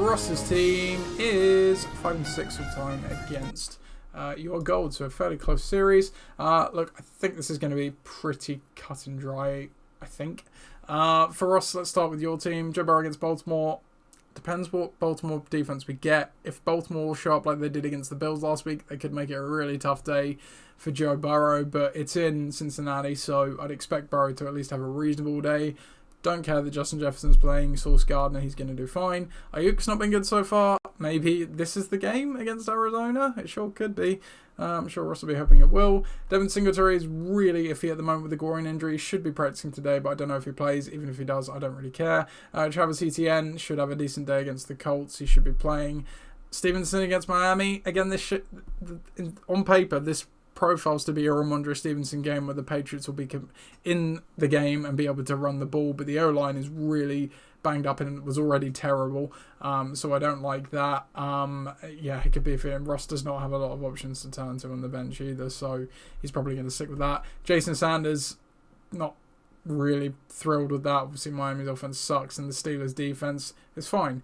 Ross's team is 5-6 all time against your Gold, so a fairly close series. Look, I think this is going to be pretty cut and dry, I think. For Ross, let's start with your team. Joe Burrow against Baltimore. Depends what Baltimore defense we get. If Baltimore show up like they did against the Bills last week, they could make it a really tough day for Joe Burrow, but it's in Cincinnati, so I'd expect Burrow to at least have a reasonable day. Don't care that Justin Jefferson's playing Sauce Gardner, he's going to do fine. Ayuk's not been good so far. Maybe this is the game against Arizona. It sure could be. I'm sure Ross will be hoping it will. Devin Singletary is really iffy at the moment with a groin injury. Should be practicing today, but I don't know if he plays. Even if he does, I don't really care. Travis Etienne should have a decent day against the Colts. He should be playing. Stevenson against Miami. Again, on paper, this profiles to be a Ramondre Stevenson game where the Patriots will be in the game and be able to run the ball, but the O-line is really banged up and it was already terrible, so I don't like that. Yeah, it could be if Ross does not have a lot of options to turn to on the bench either, so he's probably going to stick with that. Jason Sanders, not really thrilled with that. Obviously Miami's offense sucks and the Steelers defense is fine.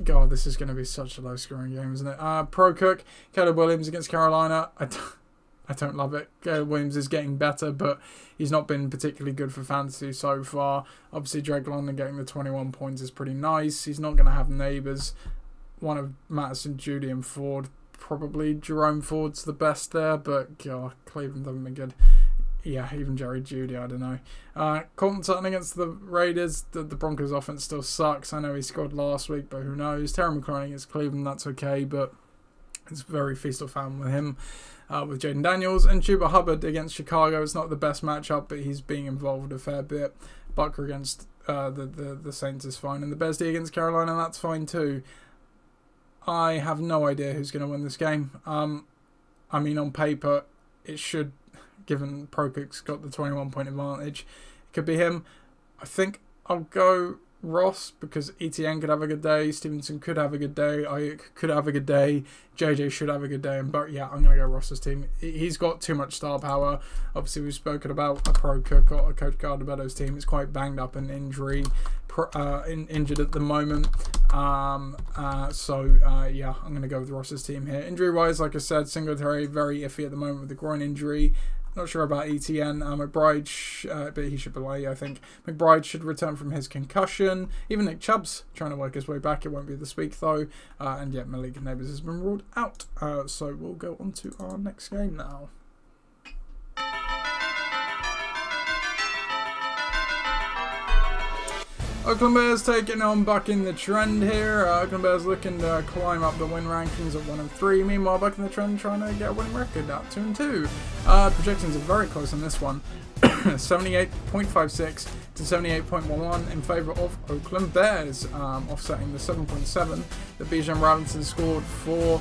God, this is going to be such a low-scoring game, isn't it? Pro Cook, Caleb Williams against Carolina. I don't love it. Caleb Williams is getting better, but he's not been particularly good for fantasy so far. Obviously, Drake London getting the 21 points is pretty nice. He's not going to have Neighbours. One of Mattison, Judy, and Ford. Probably Jerome Ford's the best there, but God, Cleveland haven't been good. Yeah, even Jerry Judy, I don't know. Colton Sutton against the Raiders. The Broncos offense still sucks. I know he scored last week, but who knows. Terry McLaurin against Cleveland, that's okay, but it's very feast or famine with him. With Jaden Daniels. And Chuba Hubbard against Chicago. It's not the best matchup, but he's being involved a fair bit. Bucker against the Saints is fine. And the Bears D against Carolina, that's fine too. I have no idea who's going to win this game. I mean, on paper, it should, given Pro Cook's got the 21-point advantage, it could be him. I think I'll go Ross because ETN could have a good day, Stevenson could have a good day, Ayuk could have a good day, JJ should have a good day, but yeah, I'm going to go Ross's team. He's got too much star power. Obviously, we've spoken about a Pro Cook or a Coach Gardabedo's team. It's quite banged up and injured at the moment. Yeah, I'm going to go with Ross's team here. Injury-wise, like I said, Singletary very iffy at the moment with the groin injury. Not sure about ETN. McBride, but he should play, I think. McBride should return from his concussion. Even Nick Chubb's trying to work his way back. It won't be this week, though. And yet, Malik Neighbours has been ruled out. So we'll go on to our next game now. Oakland Bears taking on bucking the trend here. Oakland Bears looking to climb up the win rankings at 1-3. Meanwhile, bucking the trend trying to get a winning record at 2-2. Projections are very close on this one. 78.56 to 78.11 in favour of Oakland Bears, offsetting the 7.7 that Bijan Robinson scored for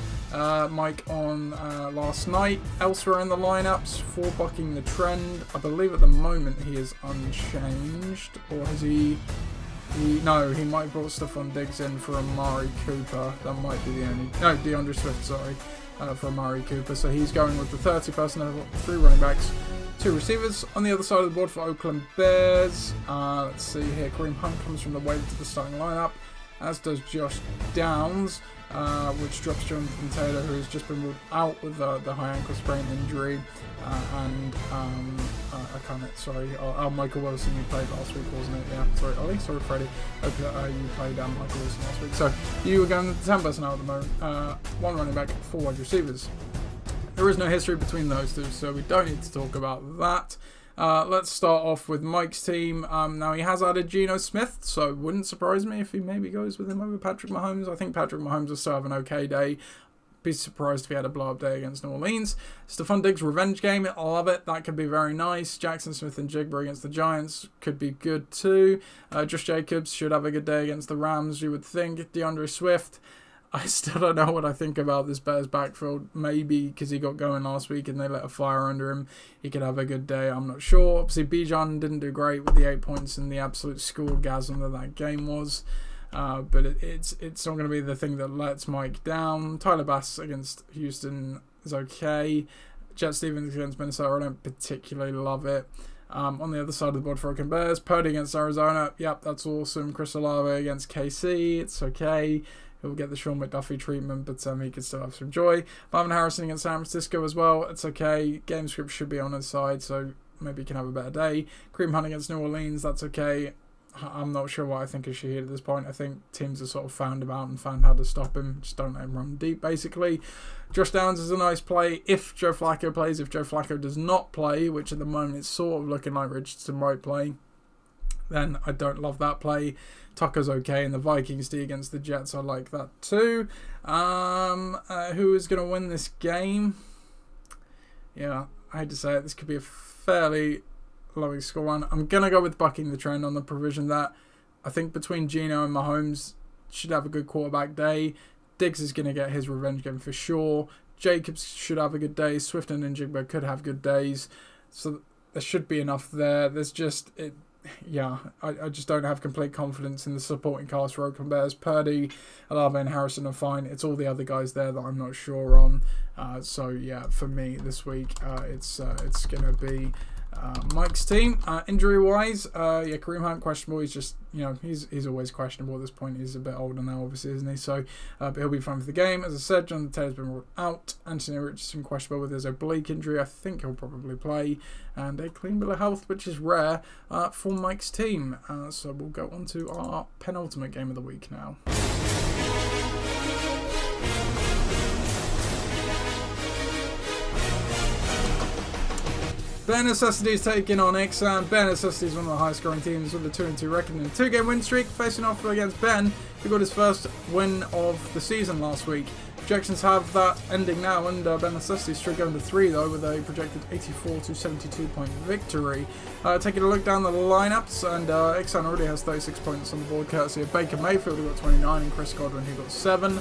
Mike on last night. Elsewhere in the lineups for bucking the trend, I believe at the moment he is unchanged, or has he? No, he might have brought Stephon Diggs in for Amari Cooper. That might be the only... No, DeAndre Swift, sorry, for Amari Cooper. So he's going with the 30 personnel, 3 running backs, 2 receivers. On the other side of the board for Oakland Bears, let's see here. Kareem Hunt comes from the waiver to the starting lineup. as does Josh Downs, which drops Jonathan Taylor, who has just been ruled out with the high ankle sprain injury. Michael Wilson, you played last week, wasn't it? Yeah, sorry, Ollie, sorry, Freddie. You played Michael Wilson last week. So you were going with 10 personnel at the moment. 1 running back, 4 wide receivers. There is no history between those two, so we don't need to talk about that. Let's start off with Mike's team. Now, he has added Geno Smith, so it wouldn't surprise me if he maybe goes with him over Patrick Mahomes. I think Patrick Mahomes will still have an okay day. Be surprised if he had a blow-up day against New Orleans. Stephon Diggs' revenge game, I love it. That could be very nice. Jackson Smith and Jigba against the Giants could be good too. Josh Jacobs should have a good day against the Rams, you would think. DeAndre Swift, I still don't know what I think about this Bears backfield. Maybe because he got going last week and they let a fire under him, he could have a good day. I'm not sure. Obviously, Bijan didn't do great with the 8 points and the absolute schoolgasm that game was. But it's not going to be the thing that lets Mike down. Tyler Bass against Houston is okay. Jet Stevens against Minnesota, I don't particularly love it. On the other side of the board for Oakland Bears, Purdy against Arizona, yep, that's awesome. Chris Olave against KC, it's okay. He'll get the Sean McDuffie treatment, but he could still have some joy. Marvin Harrison against San Francisco as well, it's okay. Game script should be on his side, so maybe he can have a better day. Kareem Hunt against New Orleans, that's okay. I'm not sure what I think of Shaheed at this point. I think teams have sort of found him out and found how to stop him. Just don't let him run deep, basically. Josh Downs is a nice play if Joe Flacco plays. If Joe Flacco does not play, which at the moment it's sort of looking like Richardson might play, then I don't love that play. Tucker's okay, and the Vikings D against the Jets, I like that too. Who is going to win this game? Yeah, I hate to say it. This could be a fairly low score one. I'm going to go with bucking the trend on the provision that I think between Geno and Mahomes should have a good quarterback day. Diggs is going to get his revenge game for sure. Jacobs should have a good day. Swift and Njigba could have good days. So there should be enough there. There's just... I just don't have complete confidence in the supporting cast for Oakland Bears. Purdy, Olave and Harrison are fine. It's all the other guys there that I'm not sure on. For me this week, it's going to be Mike's team. Injury-wise, Kareem Hunt questionable. He's just, he's always questionable at this point. He's a bit older now, obviously, isn't he? So, but he'll be fine for the game. As I said, Jonathan Taylor's been ruled out. Anthony Richardson questionable with his oblique injury. I think he'll probably play. And a clean bill of health, which is rare for Mike's team. So we'll go on to our penultimate game of the week now. Bare Necessities taking on Ixan. Bare Necessities one of the highest scoring teams with a 2-2 record and a 2-game win streak, facing off against Ben, who got his first win of the season last week. Projections have that ending now, and Bare Necessities should go into 3 though, with a projected 84-72 point victory. Taking a look down the lineups, and Ixan already has 36 points on the board, courtesy of Baker Mayfield, who got 29, and Chris Godwin, who got 7.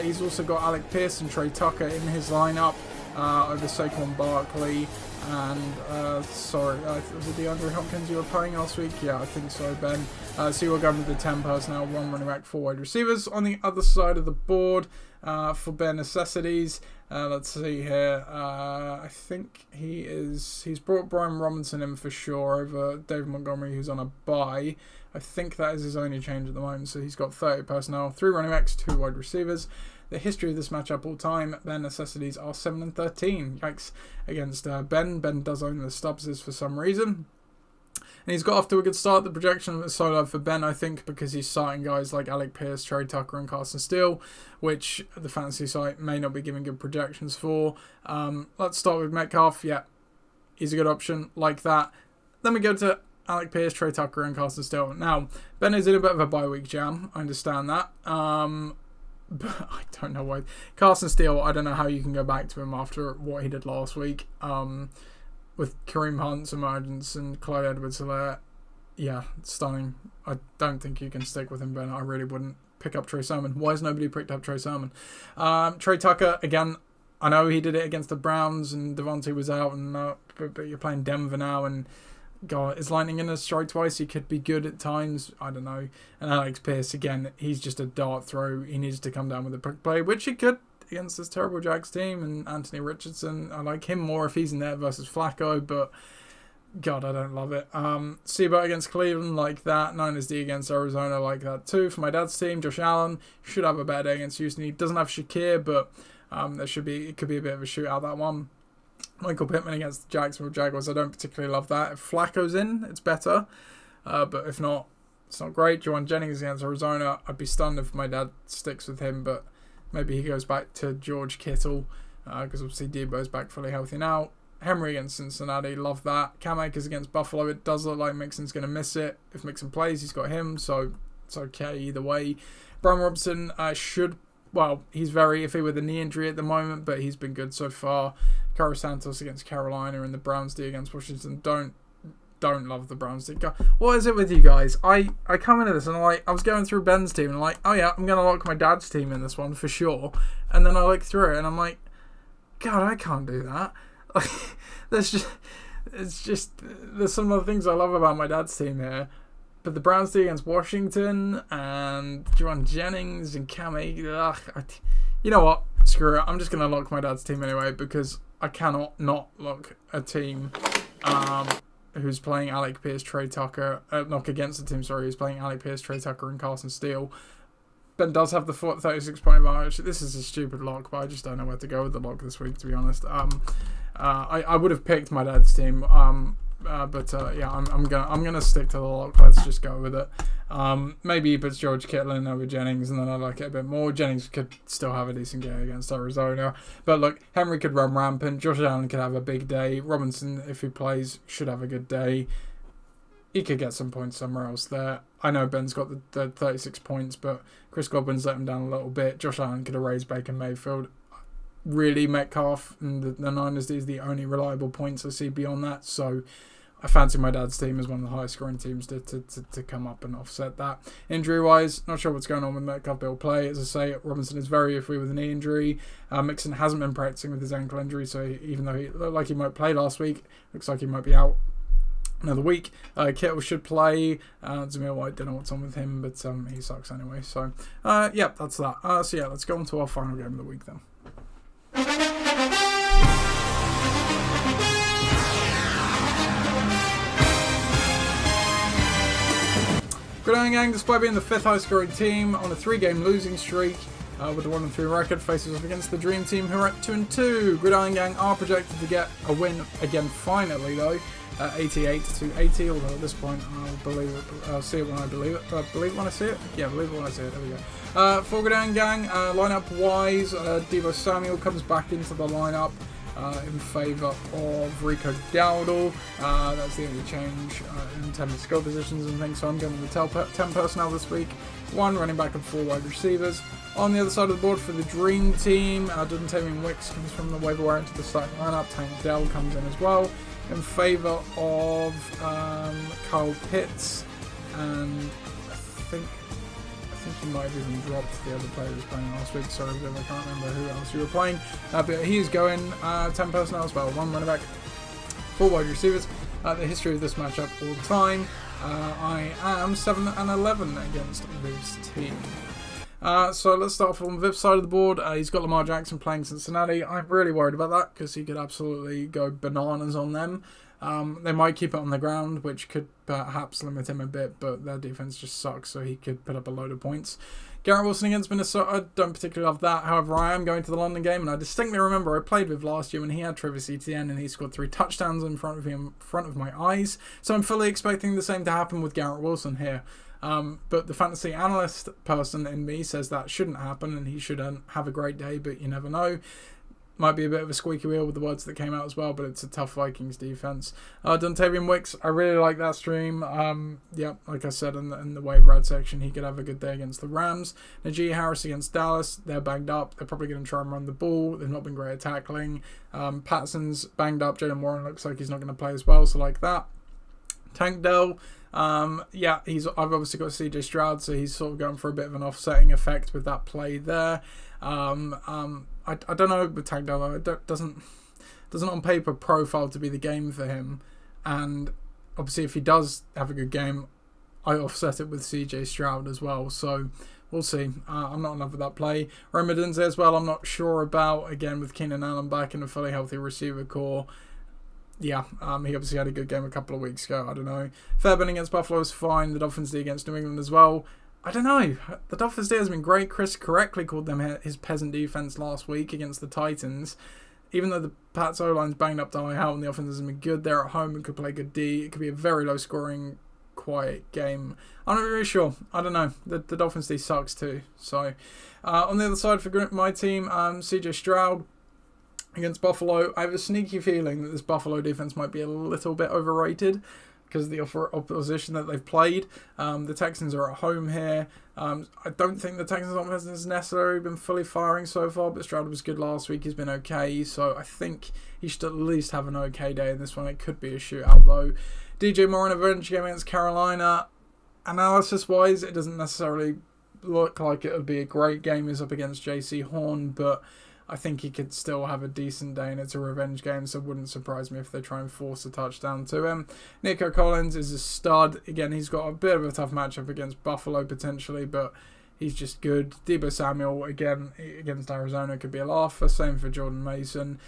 He's also got Alec Pierce and Trey Tucker in his lineup over Saquon Barkley. And, was it DeAndre Hopkins you were playing last week? Yeah, I think so, Ben. So you're going with the 10 personnel, 1 running back, 4 wide receivers. On the other side of the board, for Bare Necessities, let's see here. I think he's brought Brian Robinson in for sure over David Montgomery, who's on a bye. I think that is his only change at the moment. So he's got 30 personnel, 3 running backs, 2 wide receivers. The history of this matchup all time, Bare Necessities are 7-13. Yikes. Against Ben. Ben does own the Stubbses for some reason. And he's got off to a good start. The projection was so low for Ben, I think, because he's starting guys like Alec Pierce, Trey Tucker, and Carson Steele, which the fantasy site may not be giving good projections for. Let's start with Metcalf. Yeah, he's a good option like that. Then we go to Alec Pierce, Trey Tucker, and Carson Steele. Now, Ben is in a bit of a bye week jam. I understand that. But I don't know why. Carson Steele, I don't know how you can go back to him after what he did last week. With Kareem Hunt's emergence and Clyde Edwards-Helaire, yeah, stunning. I don't think you can stick with him, Ben. I really wouldn't pick up Trey Sermon. Why has nobody picked up Trey Sermon? Trey Tucker, again, I know he did it against the Browns and Devontae was out, and but you're playing Denver now, and God, is lightning in a strike twice? He could be good at times. I don't know. And Alex Pierce, again, he's just a dart throw. He needs to come down with a quick play, which he could against this terrible Jags team. And Anthony Richardson, I like him more if he's in there versus Flacco. But God, I don't love it. Seabird against Cleveland, like that. Niners D against Arizona, like that too. For my dad's team, Josh Allen should have a better day against Houston. He doesn't have Shakir, but it could be a bit of a shootout, that one. Michael Pittman against the Jacksonville Jaguars. I don't particularly love that. If Flacco's in, it's better. But if not, it's not great. Juwan Jennings against Arizona. I'd be stunned if my dad sticks with him, but maybe he goes back to George Kittle because obviously Debo's back fully healthy now. Henry against Cincinnati, love that. Cam Akers against Buffalo, it does look like Mixon's going to miss it. If Mixon plays, he's got him, so it's okay either way. Brian Robinson he's very iffy with a knee injury at the moment, but he's been good so far. Carlos Santos against Carolina and the Browns D against Washington. Don't love the Browns D. What is it with you guys? I come into this and I was going through Ben's team and I'm like, oh yeah, I'm going to lock my dad's team in this one for sure. And then I look through it and I'm like, God, I can't do that. There's some of the things I love about my dad's team here, but the Browns D against Washington and Juwan Jennings and Cam Akers, you know what? Screw it. I'm just gonna lock my dad's team anyway because I cannot not lock a team who's playing Alec Pierce, Trey Tucker. Knock against the team. Sorry, who's playing Alec Pierce, Trey Tucker, and Carson Steele. Ben does have the 36-point advantage. This is a stupid lock, but I just don't know where to go with the lock this week, to be honest. I would have picked my dad's team, but I'm gonna stick to the lock. Let's just go with it. Maybe he puts George Kittle in over Jennings, and then I like it a bit more. Jennings could still have a decent game against Arizona, but look, Henry could run rampant. Josh Allen could have a big day. Robinson, if he plays, should have a good day. He could get some points somewhere else there. I know Ben's got the 36 points, but Chris Godwin's let him down a little bit. Josh Allen could have raised Baker Mayfield. Really, Metcalf and the Niners is the only reliable points I see beyond that. So I fancy my dad's team as one of the highest scoring teams to come up and offset that. Injury-wise, not sure what's going on with Metcalf. He'll play. As I say, Robinson is very iffy with a knee injury. Mixon hasn't been practicing with his ankle injury, so even though he looked like he might play last week, looks like he might be out another week. Kittle should play. Zamir White, don't know what's on with him, but he sucks anyway. So, that's that. Let's go on to our final game of the week then. Gridiron Gang, despite being the 5th highest scoring team on a 3-game losing streak with a 1-3 record, faces off against the Dream Team, who are at 2-2. Gridiron Gang are projected to get a win again finally, though. 88-80, although at this point I'll believe it. I'll see it when I believe it. Believe it when I see it? Yeah, believe it when I see it. There we go. For Gridiron Gang, lineup-wise, Deebo Samuel comes back into the lineup in favour of Rico Dowdle. That's the only change in terms of skill positions and things, so I'm going with the 10 personnel this week. 1 running back and 4 wide receivers. On the other side of the board for the Dream Team, Dontavian Wicks comes from the waiver wire into the starting lineup. Tank Dell comes in as well, in favour of Kyle Pitts, and I think he might have even dropped the other player who was playing last week. Sorry, Bill, I can't remember who else you were playing. But he's going 10 personnel as well. 1 running back, 4 wide receivers. The history of this matchup all the time. I am 7-11 against Viv's team. So let's start off on Viv's side of the board. He's got Lamar Jackson playing Cincinnati. I'm really worried about that because he could absolutely go bananas on them. They might keep it on the ground, which could perhaps limit him a bit, but their defense just sucks, so he could put up a load of points. Garrett Wilson against Minnesota, don't particularly love that. However, I am going to the London game, and I distinctly remember I played with last year when he had Travis Etienne, and he scored 3 touchdowns in front of my eyes. So I'm fully expecting the same to happen with Garrett Wilson here. But the fantasy analyst person in me says that shouldn't happen, and he shouldn't have a great day, but you never know. Might be a bit of a squeaky wheel with the words that came out as well, but it's a tough Vikings defense. Dontavian Wicks, I really like that stream. Like I said in the waiver ad section, he could have a good day against the Rams. Najee Harris against Dallas, they're banged up. They're probably going to try and run the ball. They've not been great at tackling. Patterson's banged up. Jalen Warren looks like he's not going to play as well, so like that. Tank Dell, I've obviously got CJ Stroud, so he's sort of going for a bit of an offsetting effect with that play there. I don't know with Tank Dell, though. It doesn't on paper profile to be the game for him, and obviously if he does have a good game, I offset it with CJ Stroud as well, so we'll see. I'm not in love with that play. Ramadanze as well, I'm not sure about, again with Keenan Allen back in a fully healthy receiver core. yeah, he obviously had a good game a couple of weeks ago. I don't know. Fairbairn against Buffalo is fine. The Dolphins D against New England as well. I don't know. The Dolphins D has been great. Chris correctly called them his peasant defense last week against the Titans. Even though the Pats O-line's banged up to high out and the offense hasn't been good, they're at home and could play good D. It could be a very low-scoring, quiet game. I'm not really sure. I don't know. The Dolphins D sucks too. So, on the other side for my team, CJ Stroud against Buffalo. I have a sneaky feeling that this Buffalo defense might be a little bit overrated because of the opposition that they've played. The Texans are at home here. I don't think the Texans offense has necessarily been fully firing so far, but Stroud was good last week. He's been okay, so I think he should at least have an okay day in this one. It could be a shootout though. DJ Moore in a revenge game against Carolina. Analysis-wise, it doesn't necessarily look like it would be a great game. He's up against JC Horn, but I think he could still have a decent day, and it's a revenge game, so it wouldn't surprise me if they try and force a touchdown to him. Nico Collins is a stud. Again, he's got a bit of a tough matchup against Buffalo potentially, but he's just good. Deebo Samuel, again, against Arizona could be a laugh. Same for Jordan Mason.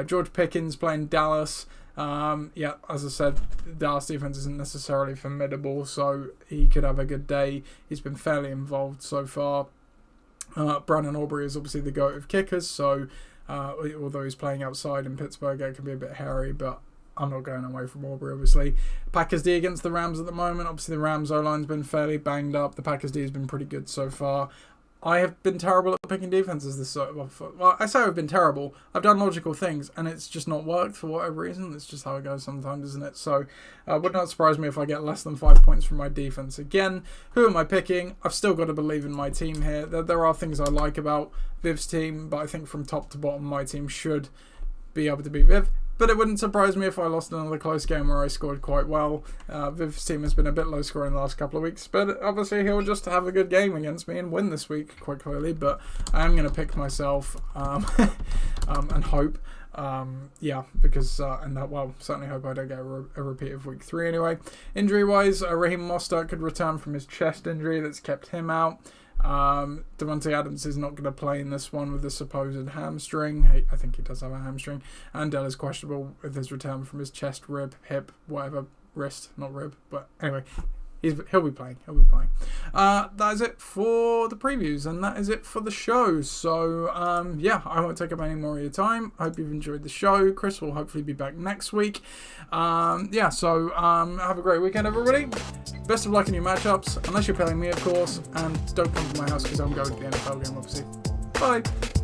George Pickens playing Dallas. Yeah, as I said, Dallas defense isn't necessarily formidable, so he could have a good day. He's been fairly involved so far. Brandon Aubrey is obviously the GOAT of kickers, so although he's playing outside in Pittsburgh, it can be a bit hairy, but I'm not going away from Aubrey, obviously. Packers D against the Rams at the moment. Obviously, the Rams O-line's been fairly banged up. The Packers D has been pretty good so far. I have been terrible at picking defenses this well, I say I've been terrible. I've done logical things, and it's just not worked for whatever reason. It's just how it goes sometimes, isn't it? So, it would not surprise me if I get less than 5 points from my defense again. Who am I picking? I've still got to believe in my team here. There are things I like about Viv's team, but I think from top to bottom, my team should be able to beat Viv. But it wouldn't surprise me if I lost another close game where I scored quite well. Viv's team has been a bit low scoring the last couple of weeks, but obviously he'll just have a good game against me and win this week, quite clearly. But I am going to pick myself and hope. Yeah, because, well, certainly hope I don't get a repeat of week 3 anyway. Injury-wise, Raheem Mostert could return from his chest injury that's kept him out. Devontae Adams is not going to play in this one with a supposed hamstring. I think he does have a hamstring. And Dell is questionable with his return from his chest, rib, hip, whatever, wrist, not rib. But anyway, he'll be playing. That is it for the previews, and that is it for the show. So yeah, I won't take up any more of your time. I hope you've enjoyed the show. Chris will hopefully be back next week. Yeah, so have a great weekend, everybody. Best of luck in your matchups, unless you're playing me, of course, and don't come to my house because I'm going to the NFL game, obviously. Bye.